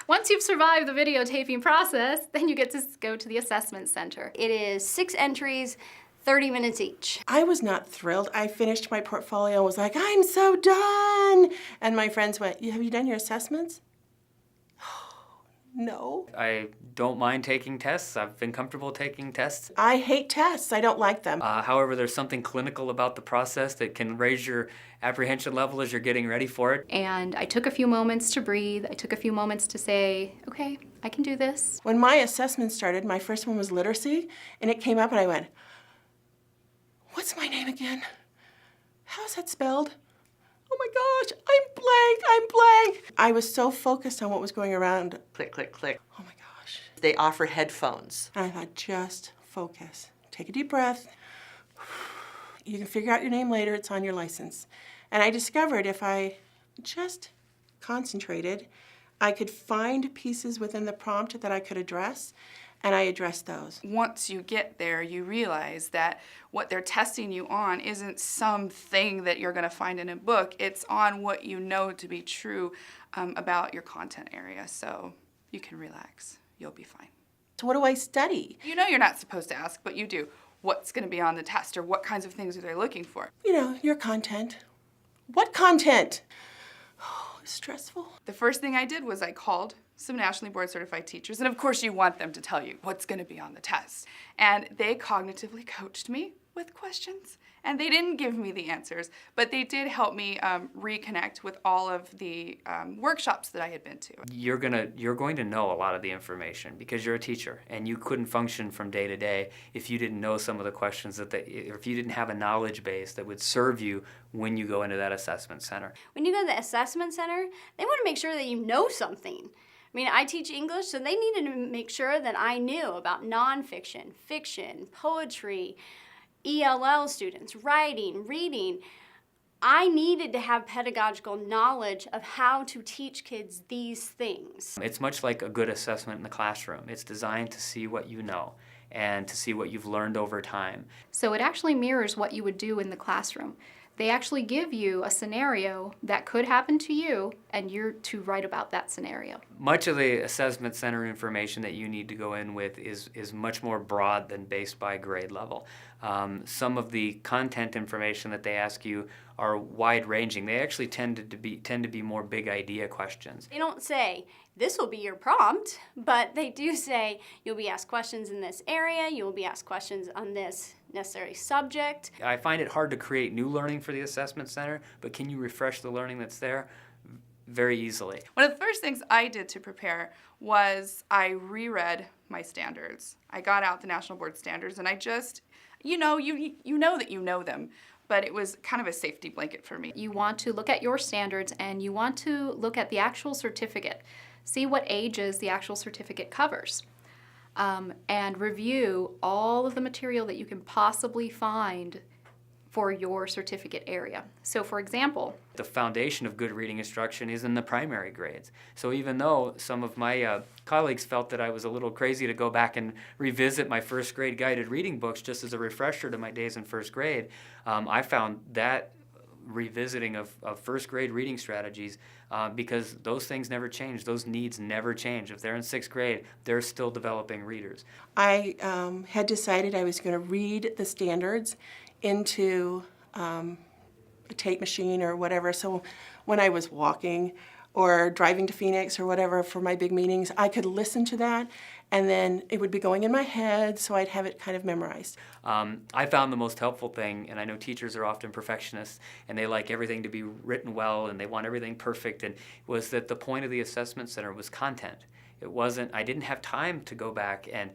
Once you've survived the videotaping process, then you get to go to the assessment center. It is 6 entries, 30 minutes each. I was not thrilled. I finished my portfolio and was like, I'm so done. And my friends went, have you done your assessments? No. I don't mind taking tests. I've been comfortable taking tests. I hate tests. I don't like them. However, there's something clinical about the process that can raise your apprehension level as you're getting ready for it. And I took a few moments to breathe. I took a few moments to say, okay, I can do this. When my assessment started, my first one was literacy, and it came up and I went, what's my name again? How's that spelled? Oh my gosh, I'm blank. I was so focused on what was going around. Click, click, click. Oh my gosh. They offer headphones. And I thought, just focus. Take a deep breath. You can figure out your name later, it's on your license. And I discovered if I just concentrated, I could find pieces within the prompt that I could address, and I addressed those. Once you get there, you realize that what they're testing you on isn't something that you're going to find in a book. It's on what you know to be true about your content area. So you can relax. You'll be fine. So what do I study? You know you're not supposed to ask, but you do. What's going to be on the test, or what kinds of things are they looking for? You know, your content. What content? Oh, it's stressful. The first thing I did was I called some nationally board certified teachers, and of course you want them to tell you what's going to be on the test. And they cognitively coached me with questions, and they didn't give me the answers, but they did help me reconnect with all of the workshops that I had been to. You're going to know a lot of the information because you're a teacher, and you couldn't function from day to day if you didn't know some of the questions or if you didn't have a knowledge base that would serve you when you go into that assessment center. When you go to the assessment center, they want to make sure that you know something. I mean, I teach English, so they needed to make sure that I knew about nonfiction, fiction, poetry, ELL students, writing, reading. I needed to have pedagogical knowledge of how to teach kids these things. It's much like a good assessment in the classroom. It's designed to see what you know and to see what you've learned over time. So it actually mirrors what you would do in the classroom. They actually give you a scenario that could happen to you, and you're to write about that scenario. Much of the assessment center information that you need to go in with is much more broad than based by grade level. Some of the content information that they ask you are wide-ranging. They actually tend to be more big idea questions. They don't say, this will be your prompt, but they do say, you'll be asked questions in this area, you'll be asked questions on this necessary subject. I find it hard to create new learning for the assessment center, but can you refresh the learning that's there? Very easily. One of the first things I did to prepare was I reread my standards. I got out the National Board Standards, and I just, you know that you know them, but it was kind of a safety blanket for me. You want to look at your standards, and you want to look at the actual certificate. See what ages the actual certificate covers. And review all of the material that you can possibly find for your certificate area. So for example, the foundation of good reading instruction is in the primary grades. So even though some of my colleagues felt that I was a little crazy to go back and revisit my first grade guided reading books just as a refresher to my days in first grade, I found that revisiting of first grade reading strategies because those things never change. Those needs never change. If they're in sixth grade, they're still developing readers. I had decided I was going to read the standards into a tape machine or whatever. So when I was walking or driving to Phoenix or whatever for my big meetings, I could listen to that, and then it would be going in my head, so I'd have it kind of memorized. I found the most helpful thing, and I know teachers are often perfectionists, and they like everything to be written well, and they want everything perfect, and was that the point of the assessment center was content. It wasn't, I didn't have time to go back and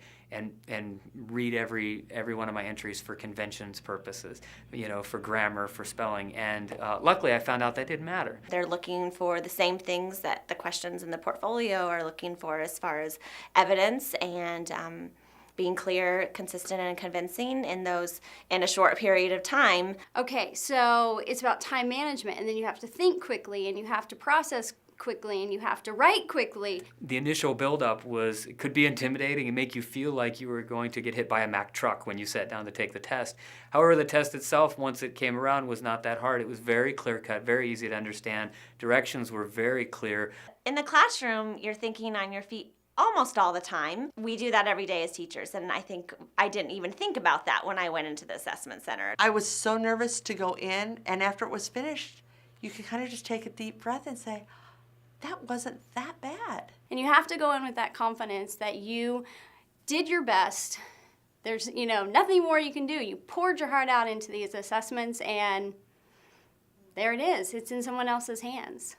read every one of my entries for conventions purposes, you know, for grammar, for spelling, and luckily I found out that didn't matter. They're looking for the same things that the questions in the portfolio are looking for as far as evidence and being clear, consistent, and convincing in a short period of time. Okay, so it's about time management, and then you have to think quickly, and you have to process quickly and you have to write quickly. The initial buildup could be intimidating and make you feel like you were going to get hit by a Mack truck when you sat down to take the test. However, the test itself, once it came around, was not that hard. It was very clear-cut, very easy to understand. Directions were very clear. In the classroom, you're thinking on your feet almost all the time. We do that every day as teachers, and I think I didn't even think about that when I went into the assessment center. I was so nervous to go in, and after it was finished, you could kind of just take a deep breath and say, that wasn't that bad. And you have to go in with that confidence that you did your best. There's, nothing more you can do. You poured your heart out into these assessments, and there it is. It's in someone else's hands.